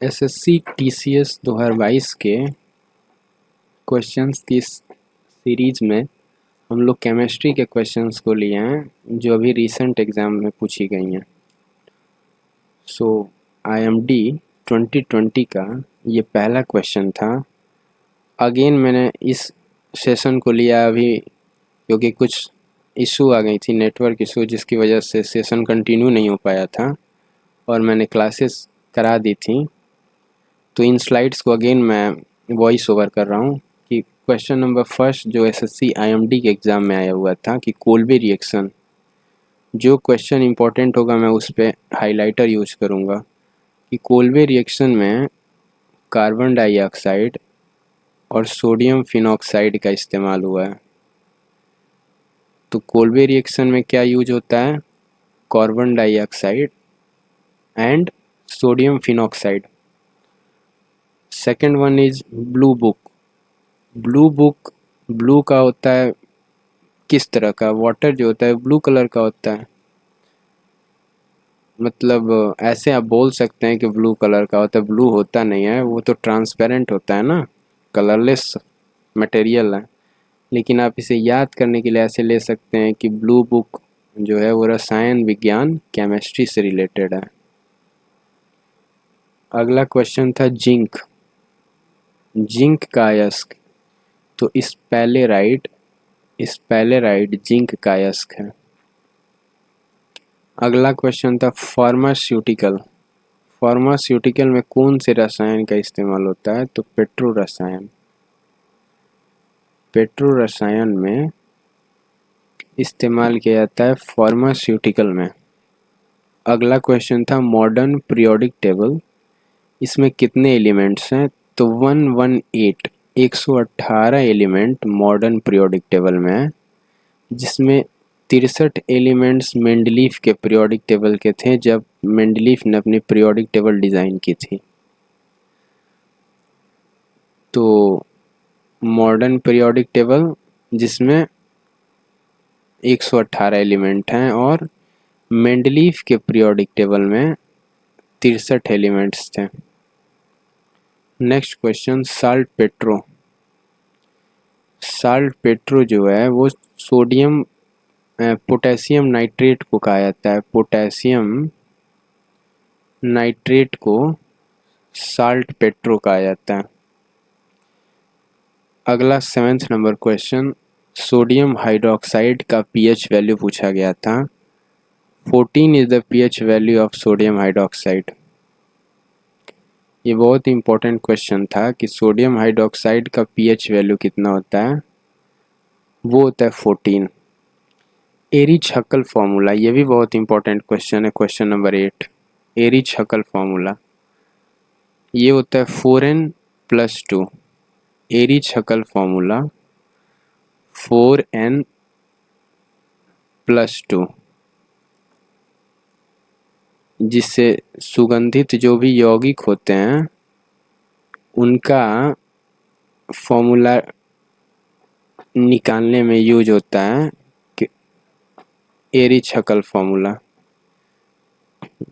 SSC TCS 2022 के questions की series में हम लोग केमिस्ट्री के क्वेश्चंस को लिए हैं जो अभी रिसेंट एग्ज़ाम में पूछी गई हैं। सो आईएमडी 2020 का ये पहला क्वेश्चन था। अगेन मैंने इस सेशन को लिया अभी क्योंकि कुछ इशू आ गई थी, नेटवर्क इशू, जिसकी वजह से सेशन कंटिन्यू नहीं हो पाया था और मैंने क्लासेस करा दी थी। तो इन स्लाइड्स को अगेन मैं वॉइस ओवर कर रहा हूँ कि क्वेश्चन नंबर फर्स्ट जो एसएससी आईएमडी के एग्ज़ाम में आया हुआ था कि कोल्बे रिएक्शन, जो क्वेश्चन इंपॉर्टेंट होगा मैं उस पर हाइलाइटर यूज करूँगा कि कोल्बे रिएक्शन में कार्बन डाइऑक्साइड और सोडियम फिनॉक्साइड का इस्तेमाल हुआ है। तो कोल्बे रिएक्शन में क्या यूज होता है? Carbon dioxide and sodium phenoxide. Second one is blue book. Blue का होता है किस तरह का? वाटर जो होता है ब्लू कलर का होता है। मतलब ऐसे आप बोल सकते हैं कि ब्लू कलर का होता है, ब्लू होता नहीं है, वो तो ट्रांसपेरेंट होता है ना, कलरलेस मटेरियल है। लेकिन आप इसे याद करने के लिए ऐसे ले सकते हैं कि ब्लू बुक जो है वो रसायन विज्ञान केमिस्ट्री से रिलेटेड है। अगला क्वेश्चन था जिंक का अयस्क। तो स्पेलेराइट जिंक का अयस्क है। अगला क्वेश्चन था फार्मास्यूटिकल में कौन से रसायन का इस्तेमाल होता है? तो पेट्रो रसायन में इस्तेमाल किया जाता है फार्मास्यूटिकल में। अगला क्वेश्चन था मॉडर्न पीरियोडिक टेबल, इसमें कितने एलिमेंट्स हैं? तो 118 एलिमेंट मॉडर्न पीरियोडिक टेबल में है, जिसमें 63 एलिमेंट्स मेंडलीफ के पीरियोडिक टेबल के थे जब मेंडलीफ ने अपनी पीरियोडिक टेबल डिज़ाइन की थी। तो मॉडर्न पीरियोडिक टेबल जिसमें 118 एलिमेंट हैं और मेंडलीफ के पीरियोडिक टेबल में 63 एलिमेंट्स थे। नेक्स्ट क्वेश्चन साल्ट पेट्रो जो है वो पोटेशियम नाइट्रेट को कहा जाता है। पोटेशियम नाइट्रेट को साल्ट पेट्रो कहा जाता है। अगला 7th number question, sodium hydroxide का पीएच वैल्यू पूछा गया था। 14 is the pH value of sodium hydroxide. ये बहुत इंपॉर्टेंट क्वेश्चन था कि सोडियम हाइड्रोक्साइड का पीएच वैल्यू कितना होता है? वो होता है 14। एरिच-हक्कल फॉर्मूला, ये भी बहुत इंपॉर्टेंट क्वेश्चन है। क्वेश्चन नंबर 8 एरिच-हक्कल फॉर्मूला, ये होता है 4n+2। एरिच-हक्कल फॉर्मूला 4n+2, जिससे सुगंधित जो भी यौगिक होते हैं उनका फॉर्मूला निकालने में यूज होता है कि एरिच-हक्कल फॉर्मूला,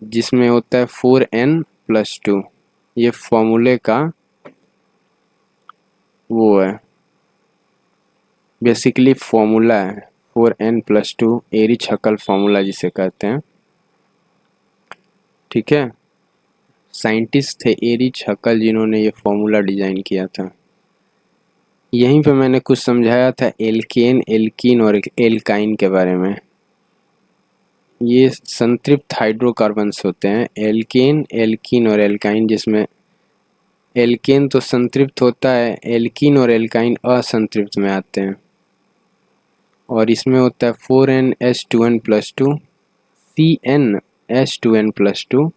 जिसमें होता है 4n+2। ये फॉर्मूले का वो है, बेसिकली फॉर्मूला है 4n+2, एरिच-हक्कल फॉर्मूला जिसे कहते हैं। ठीक है, साइंटिस्ट थे एरिच-हक्कल जिन्होंने ये फॉर्मूला डिज़ाइन किया था। यहीं पे मैंने कुछ समझाया था एल्केन, एल्कीन और एल्काइन के बारे में। ये संतृप्त हाइड्रोकार्बन्स होते हैं, एल्केन, एल्कीन और एल्काइन, जिसमें एल्केन तो संतृप्त होता है, एल्कीन और एल्काइन असंतृप्त में आते हैं। और इसमें होता है 4n+2 CnH2n+2,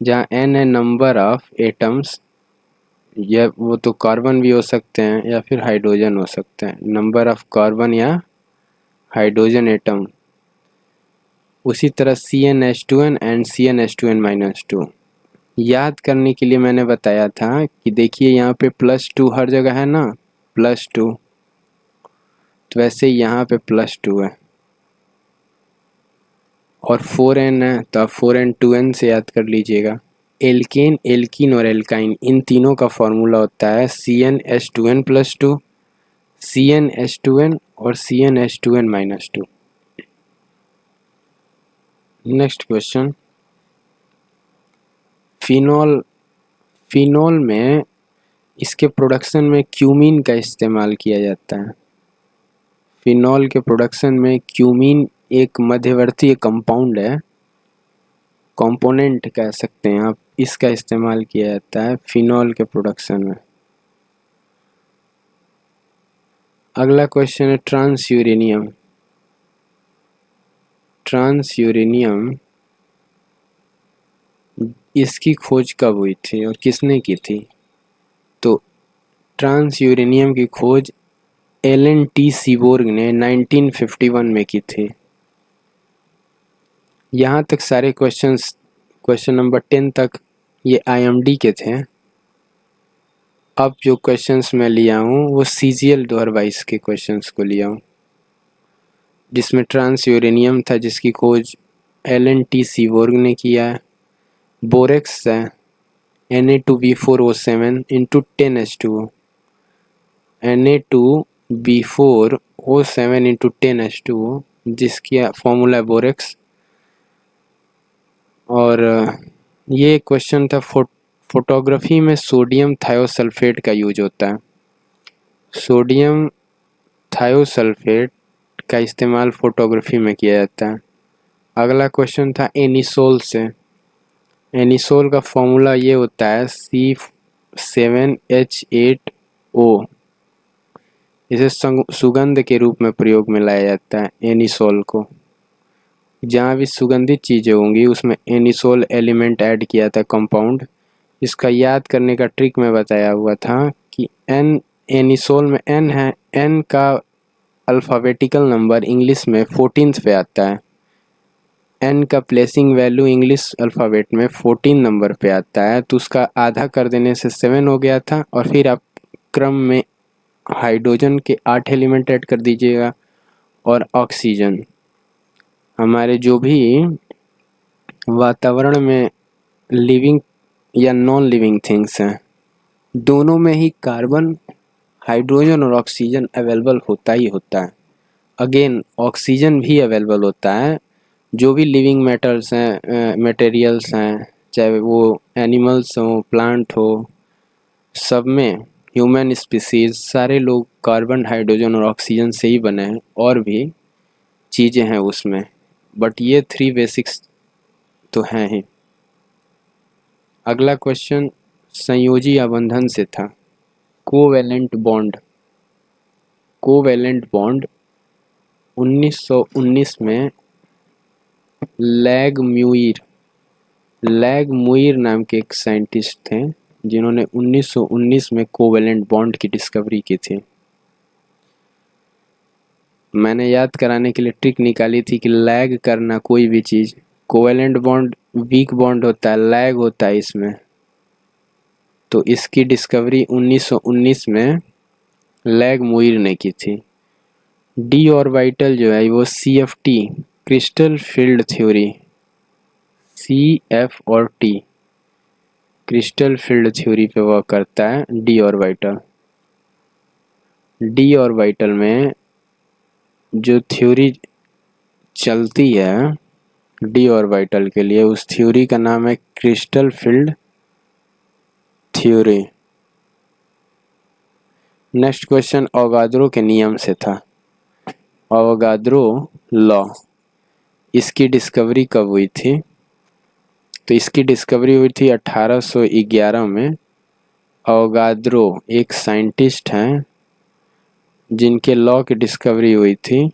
जहाँ n है नंबर ऑफ एटम्स, या वो तो कार्बन भी हो सकते हैं या फिर हाइड्रोजन हो सकते हैं, नंबर ऑफ कार्बन या हाइड्रोजन एटम। उसी तरह CnH2n एंड CnH2n-2 याद करने के लिए मैंने बताया था कि देखिए यहाँ पे +2 हर जगह है ना, +2, तो वैसे यहाँ पे +2 है और 4n है तो आप 4n 2n से याद कर लीजिएगा। एल्केन, एल्कीन और एल्काइन, इन तीनों का फॉर्मूला होता है CnH2n+2, CnH2n और CnH2n-2। Next question, phenol, phenol में इसके प्रोडक्शन में क्यूमीन का इस्तेमाल किया जाता है। फिनॉल के प्रोडक्शन में क्यूमीन एक मध्यवर्ती कंपाउंड है, कंपोनेंट कह सकते हैं आप, इसका इस्तेमाल किया जाता है फिनॉल के प्रोडक्शन में। अगला क्वेश्चन है ट्रांस यूरेनियम। ट्रांस यूरेनियम, इसकी खोज कब हुई थी और किसने की थी? तो ट्रांस यूरेनियम की खोज एलन टी सीबोर्ग ने 1951 में की थी। यहाँ तक सारे क्वेश्चंस, क्वेश्चन नंबर 10 तक ये IMD के थे। अब जो क्वेश्चंस मैं लिया हूँ वो CGL 2022 के क्वेश्चंस को लिया हूँ, जिसमें ट्रांस यूरेनियम था जिसकी खोज एलन टी सीबोर्ग ने किया है। बोरेक्स है Na2B4O7 into 10H2O, Na2B4O7 into 10H2O, जिसकी फॉर्मूला है बोरेक्स। और ये क्वेश्चन था फोटोग्राफी में सोडियम थायोसल्फेट का यूज होता है। सोडियम थायोसल्फेट का इस्तेमाल फोटोग्राफी में किया जाता है। अगला क्वेश्चन था एनिसोल से। एनिसोल का फॉर्मूला ये होता है C7H8O। इसे सुगंध के रूप में प्रयोग में लाया जाता है एनिसोल को। जहाँ भी सुगंधित चीज़ें होंगी उसमें एनिसोल एलिमेंट ऐड किया था कंपाउंड। इसका याद करने का ट्रिक में बताया हुआ था कि N, एनिसोल में N है, N का अल्फ़ाबेटिकल नंबर इंग्लिश में 14th पे आता है। N का प्लेसिंग वैल्यू इंग्लिश अल्फ़ाबेट में 14 नंबर पे आता है, तो उसका आधा कर देने से 7 हो गया था। और फिर आप क्रम में हाइड्रोजन के 8 एलिमेंट ऐड कर दीजिएगा और ऑक्सीजन। हमारे जो भी वातावरण में लिविंग या नॉन लिविंग थिंग्स हैं, दोनों में ही कार्बन, हाइड्रोजन और ऑक्सीजन अवेलेबल होता ही होता है। अगेन ऑक्सीजन भी अवेलेबल होता है। जो भी लिविंग मेटल्स हैं, मटेरियल्स हैं, चाहे वो एनिमल्स हो, प्लांट हो, सब में ह्यूमन स्पीसीज सारे लोग कार्बन, हाइड्रोजन और ऑक्सीजन से ही बने हैं। और भी चीज़ें हैं उसमें, बट ये 3 बेसिक्स तो हैं ही। अगला क्वेश्चन संयोजी आबंधन से था। Covalent bond. कोवैलेंट बॉन्ड 1919 में लैग मुइर नाम के एक साइंटिस्ट थे जिन्होंने 1919 में कोवैलेंट बॉन्ड की डिस्कवरी की थी। मैंने याद कराने के लिए ट्रिक निकाली थी कि लैग करना कोई भी चीज़, कोवैलेंट बॉन्ड वीक बॉन्ड होता है, लैग होता है इसमें। तो इसकी डिस्कवरी 1919 में लैग मुइर ने की थी। डी ऑर्बिटल जो है वो CFT, crystal field theory, CF और T, क्रिस्टल फील्ड थ्योरी पे वर्क करता है डी ऑर्बिटल। डी ऑर्बिटल में जो थ्योरी चलती है डी ऑर्बिटल के लिए, उस थ्योरी का नाम है crystal field theory. Next question Avogadro के नियम से था। अवोगाद्रो लॉ, इसकी डिस्कवरी कब हुई थी? तो इसकी डिस्कवरी हुई थी 1811 में। अवोगाद्रो एक साइंटिस्ट हैं जिनके लॉ की डिस्कवरी हुई थी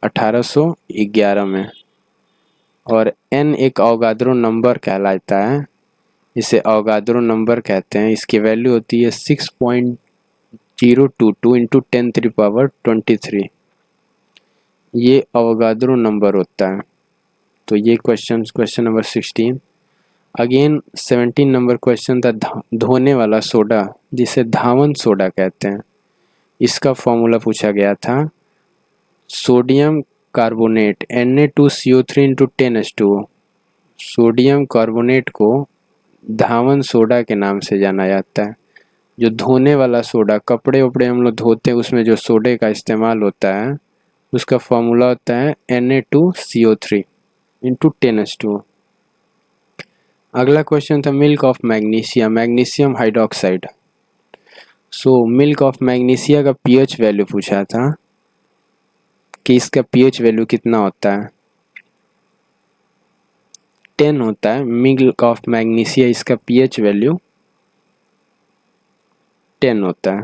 1811 में। और N एक अवोगाद्रो नंबर कहलाता है, इसे अवोगाद्रो नंबर कहते हैं। इसकी वैल्यू होती है 6.022 इंटू 10⁻23। ये अवोगाद्रो नंबर होता है। तो ये question number 16। Again 17 number question था धोने वाला सोडा, जिसे धावन सोडा कहते हैं। इसका फॉर्मूला पूछा गया था sodium carbonate Na2CO3 into 10H2O। Sodium carbonate को धावन सोडा के नाम से जाना जाता है। जो धोने वाला सोडा, कपड़े उपड़े हम लोग धोते हैं उसमें जो सोडे का इस्तेमाल होता है, उसका फॉर्मूला होता है Na2CO3 इंटू 10H2O। अगला क्वेश्चन था milk of magnesia, magnesium hydroxide. So milk of magnesia का पीएच वैल्यू पूछा था कि इसका पीएच वैल्यू कितना होता है। 10 होता है मिल्क ऑफ मैग्नीशिया, इसका पीएच वैल्यू 10 होता है।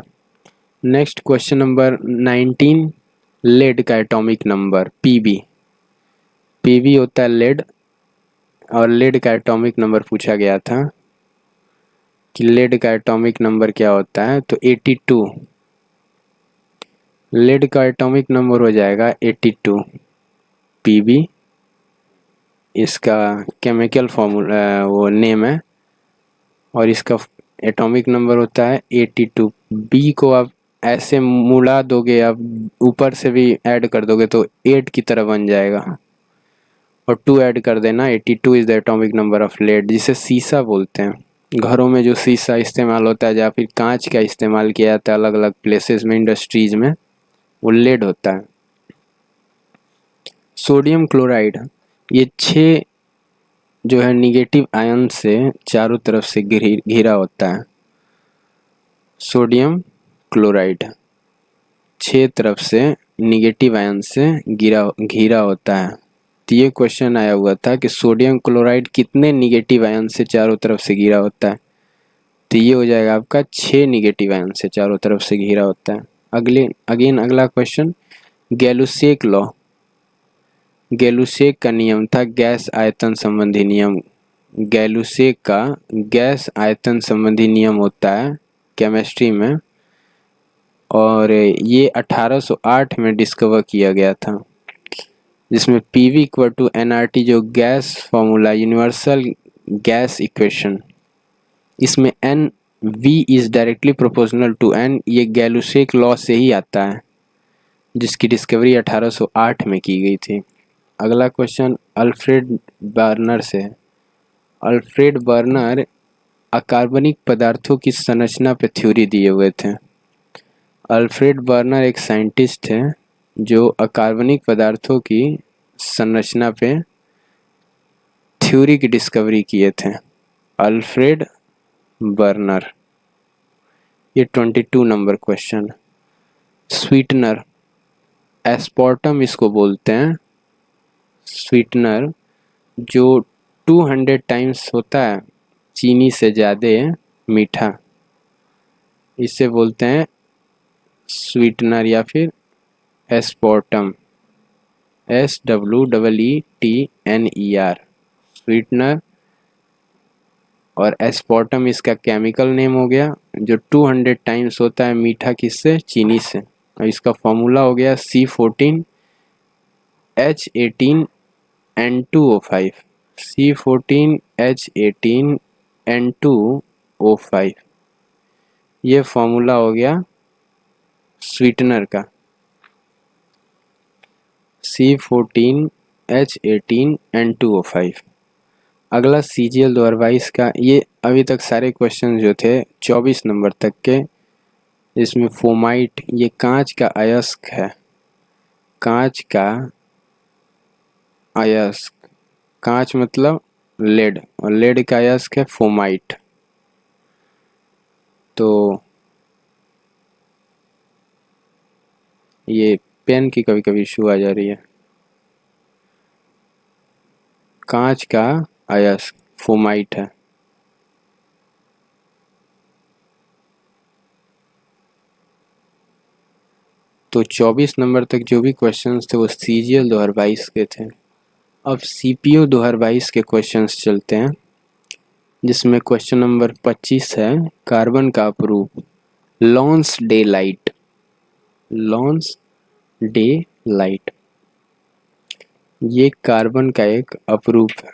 नेक्स्ट क्वेश्चन नंबर 19, लेड का एटॉमिक नंबर पीबी। पीबी होता है लेड, और लेड का एटॉमिक नंबर पूछा गया था कि लेड का एटॉमिक नंबर क्या होता है, तो 82। लेड का एटॉमिक नंबर हो जाएगा 82। पीबी इसका केमिकल फॉर्मूला वो नेम है, और इसका एटॉमिक नंबर होता है 82। बी को आप ऐसे मुड़ा दोगे, आप ऊपर से भी ऐड कर दोगे तो 8 की तरह बन जाएगा, और 2 ऐड कर देना। 82 is the atomic number of lead, जिसे सीसा बोलते हैं। घरों में जो शीशा इस्तेमाल होता है या फिर कांच का इस्तेमाल किया जाता है अलग अलग प्लेसेस में, इंडस्ट्रीज में, वो लेड होता है। सोडियम क्लोराइड, ये 6 जो है निगेटिव आयन से चारों तरफ से घिरा होता है। सोडियम क्लोराइड 6 तरफ से निगेटिव आयन से घिरा होता है। तो ये क्वेश्चन आया हुआ था कि सोडियम क्लोराइड कितने निगेटिव आयन से चारों तरफ से घिरा होता है, तो ये हो जाएगा आपका 6 निगेटिव आयन से चारों तरफ से घिरा होता है। अगला क्वेश्चन, गैलुसेक लॉ। गैलुसेक का नियम था गैस आयतन संबंधी नियम। गैलुसेक का गैस आयतन संबंधी नियम होता है केमिस्ट्री में, और ये 1808 में डिस्कवर किया गया था, जिसमें PV इक्वल टू nRT जो gas formula, universal gas equation, इसमें NV is directly proportional to N, ये गैलुसेक लॉ से ही आता है, जिसकी डिस्कवरी 1808 में की गई थी। अगला क्वेश्चन अल्फ्रेड बर्नर से। अल्फ्रेड बर्नर अकार्बनिक पदार्थों की संरचना पे थ्योरी दिए हुए थे। अल्फ्रेड बर्नर एक साइंटिस्ट थे जो अकार्बनिक पदार्थों की संरचना पे थ्योरी की डिस्कवरी किए थे। Alfred burner. ये 22 नंबर क्वेश्चन। स्वीटनर, एस्पार्टम इसको बोलते हैं। स्वीटनर जो 200 टाइम्स होता है चीनी से ज़्यादा मीठा, इसे बोलते हैं स्वीटनर या फिर एस्पार्टम। SWEETNER, sweetener. और एस्पार्टम इसका केमिकल नेम हो गया, जो 200 टाइम्स होता है मीठा, किससे, चीनी से। और इसका फॉर्मूला हो गया C14H18N2O5। C14H18N2O5, ये फॉर्मूला हो गया स्वीटनर का, C14H18N2O5। अगला CgL 2022 का, ये अभी तक सारे क्वेश्चन जो थे 24 नंबर तक के, इसमें फोमाइट, ये कांच का अयस्क है। कांच का अयस्क, कांच मतलब लेड, और लेड का अयस्क है फोमाइट। तो ये पेन की कभी कभी इशू आ जा रही है। कांच का अयस्क फोमाइट है। तो 24 नंबर तक जो भी क्वेश्चंस थे वो CGL 2022 के थे। अब CPU 2022 के क्वेश्चंस चलते हैं, जिसमें क्वेश्चन नंबर 25 है कार्बन का अपरूप lonsdaleite. Lonsdaleite, ये कार्बन का एक अपरूप है।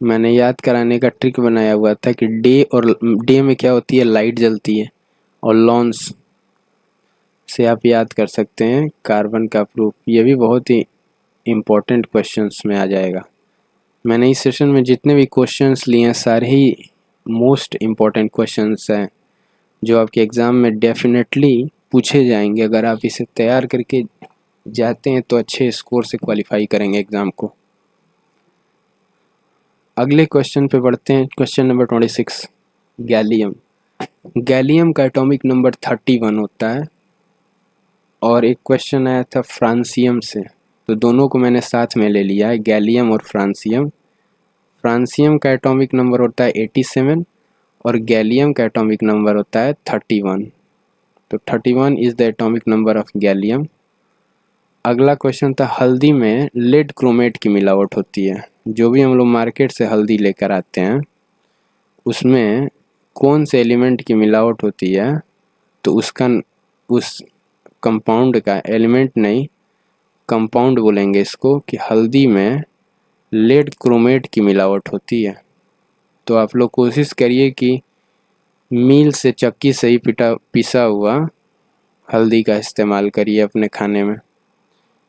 मैंने याद कराने का ट्रिक बनाया हुआ था कि डे में क्या होती है, लाइट जलती है, और लॉन्स से आप याद कर सकते हैं कार्बन का अपरूप। ये भी बहुत ही इम्पोर्टेंट क्वेश्चंस में आ जाएगा। मैंने इस सेशन में जितने भी क्वेश्चंस लिए हैं सारे ही मोस्ट इम्पॉर्टेंट क्वेश्चंस हैं जो आपके एग्ज़ाम में डेफिनेटली पूछे जाएंगे। अगर आप इसे तैयार करके जाते हैं तो अच्छे स्कोर से क्वालिफाई करेंगे एग्ज़ाम को। अगले क्वेश्चन पे बढ़ते हैं। Question number 26, gallium. गैलियम का एटॉमिक नंबर 31 होता है। और एक क्वेश्चन आया था फ्रांसियम से, तो दोनों को मैंने साथ में ले लिया है, गैलियम और फ्रांसियम। फ्रांसियम का एटॉमिक नंबर होता है 87 और गैलियम का एटॉमिक नंबर होता है 31। तो 31 is the atomic number of gallium. अगला क्वेश्चन था हल्दी में लेड क्रोमेट की मिलावट होती है। जो भी हम लोग मार्केट से हल्दी लेकर आते हैं उसमें कौन से एलिमेंट की मिलावट होती है, तो उसका उस कंपाउंड का, एलिमेंट नहीं कंपाउंड बोलेंगे इसको, कि हल्दी में लेड क्रोमेट की मिलावट होती है। तो आप लोग कोशिश करिए कि मील से, चक्की से ही पिसा हुआ हल्दी का इस्तेमाल करिए अपने खाने में,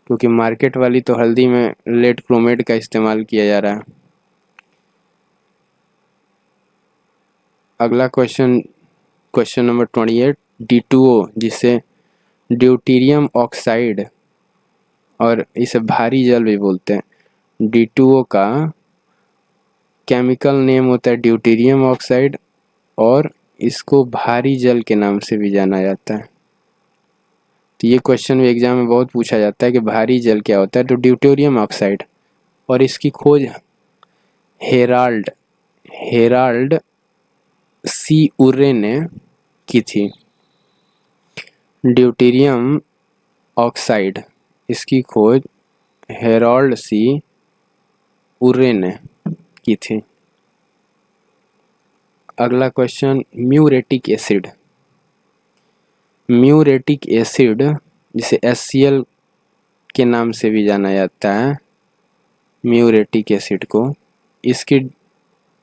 क्योंकि मार्केट वाली तो हल्दी में लेड क्रोमेट का इस्तेमाल किया जा रहा है। अगला क्वेश्चन, क्वेश्चन नंबर 28, D2O जिसे ड्यूटीरियम ऑक्साइड और इसे भारी जल भी बोलते हैं। D2O का केमिकल नेम होता है ड्यूटीरियम ऑक्साइड और इसको भारी जल के नाम से भी जाना जाता है। तो ये क्वेश्चन भी एग्जाम में बहुत पूछा जाता है कि भारी जल क्या होता है, तो ड्यूटेरियम ऑक्साइड। और इसकी खोज हेराल्ड सी उर्रे ने की थी। ड्यूटेरियम ऑक्साइड, इसकी खोज हेराल्ड सी उर्रे ने की थी। अगला question, muriatic acid. Muriatic acid जिसे HCl के नाम से भी जाना जाता है, म्यूरेटिक एसिड को, इसकी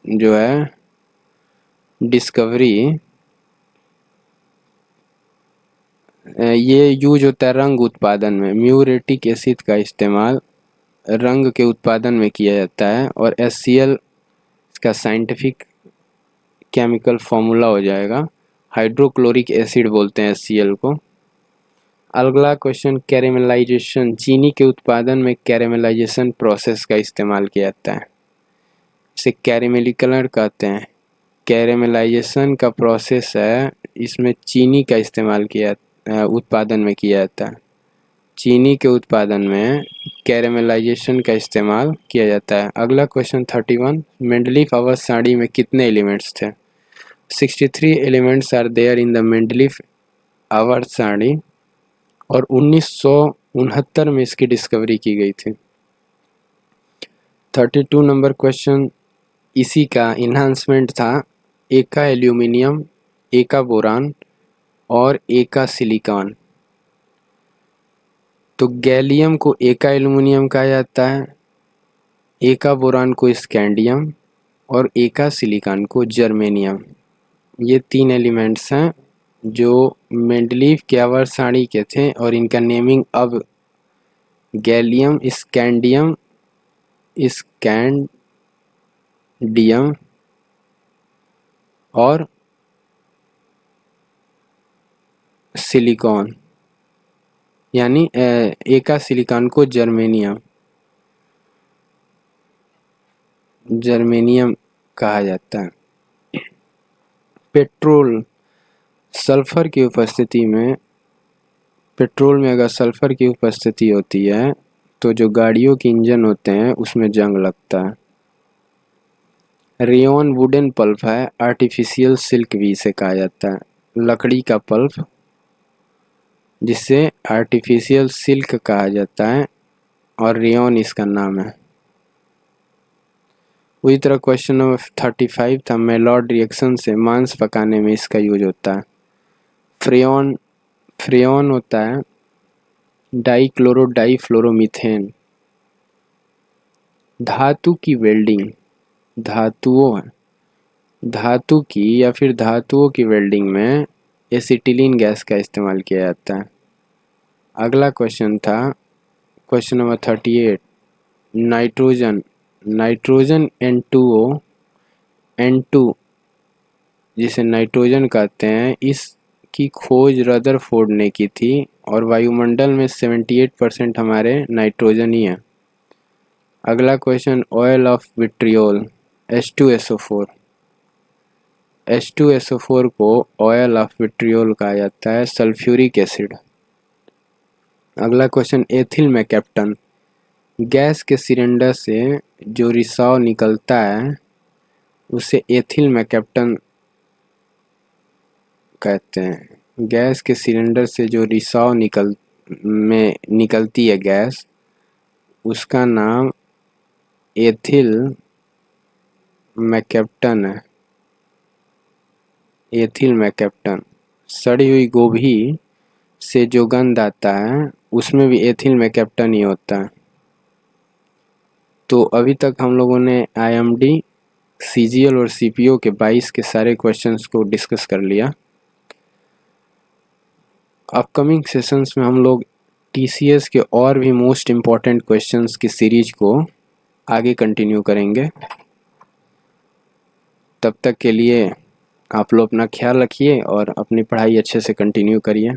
जो है डिस्कवरी, ये यूज होता है रंग उत्पादन में। म्यूरेटिक एसिड का इस्तेमाल रंग के उत्पादन में किया जाता है और HCl इसका साइंटिफिक केमिकल फॉर्मूला हो जाएगा, हाइड्रोक्लोरिक एसिड बोलते हैं HCl को। अगला क्वेश्चन, कैरेमलाइजेशन। चीनी के उत्पादन में कैरेमलाइजेशन प्रोसेस का इस्तेमाल किया जाता है, इसे कैरेमलीकरण कहते हैं। कैरेमलाइजेशन का प्रोसेस है, इसमें चीनी का इस्तेमाल उत्पादन में किया जाता है। चीनी के उत्पादन में कैरेमलाइजेशन का इस्तेमाल किया जाता है। अगला क्वेश्चन 31, मेंडलीफ आवर्त सारणी में कितने एलिमेंट्स थे? 63 elements are there in the Mendeleev आवर्त सारणी और 1969 में इसकी डिस्कवरी की गई थी। 32 नंबर क्वेश्चन, इसी का इन्हांसमेंट था एका एल्यूमिनियम, एका बोरान और एका सिलिकॉन। तो गैलियम को एका एल्यूमिनियम कहा जाता है, एका बोरान को स्कैंडियम और एका सिलिकॉन को जर्मेनियम। ये 3 एलिमेंट्स हैं जो मेंडलीफ के आवर्त सारणी के थे और इनका नेमिंग अब गैलियम, स्कैंडियम और सिलिकॉन, यानी एका सिलिकॉन को जर्मेनियम कहा जाता है। पेट्रोल, सल्फर की उपस्थिति में, पेट्रोल में अगर सल्फर की उपस्थिति होती है तो जो गाड़ियों के इंजन होते हैं उसमें जंग लगता है। रेयॉन वुडन पल्प है, आर्टिफिशियल सिल्क भी इसे कहा जाता है, लकड़ी का पल्प जिसे आर्टिफिशियल सिल्क कहा जाता है और रेयॉन इसका नाम है। उसी तरह क्वेश्चन नंबर 35 था, मेलॉड रिएक्शन से मांस पकाने में इसका यूज होता है। फ्रेयॉन होता है डाइक्लोरो डाइफ्लोरोमीथेन। धातु की वेल्डिंग, धातु की या फिर धातुओं की वेल्डिंग में एसिटिलीन गैस का इस्तेमाल किया जाता है। अगला क्वेश्चन था question number 38, nitrogen nitrogen N2O N2 जिसे नाइट्रोजन कहते हैं, इसकी खोज रदरफोर्ड ने की थी और वायुमंडल में 78% हमारे नाइट्रोजन ही है। अगला question, oil of vitriol H2SO4। H2SO4 को ऑयल ऑफ विट्रियोल कहा जाता है, सल्फ्यूरिक एसिड। अगला क्वेश्चन, एथिल मैकेप्टन। गैस के सिलेंडर से जो रिसाव निकलता है उसे एथिल मैकेप्टन कहते हैं। गैस के सिलेंडर से जो रिसाव निकलती है गैस, उसका नाम एथिल मैकेप्टन है। एथिल मैकेप्टन। सड़ी हुई गोभी से जो गंध आता है उसमें भी एथिल मैकेप्टन ही होता है। तो अभी तक हम लोगों ने IMD, CGL और CPO के 22 के सारे क्वेश्चंस को डिस्कस कर लिया। अपकमिंग सेशंस में हम लोग TCS के और भी मोस्ट इम्पॉर्टेंट क्वेश्चंस की सीरीज को आगे कंटिन्यू करेंगे। तब तक के लिए आप लोग अपना ख्याल रखिए और अपनी पढ़ाई अच्छे से कंटिन्यू करिए।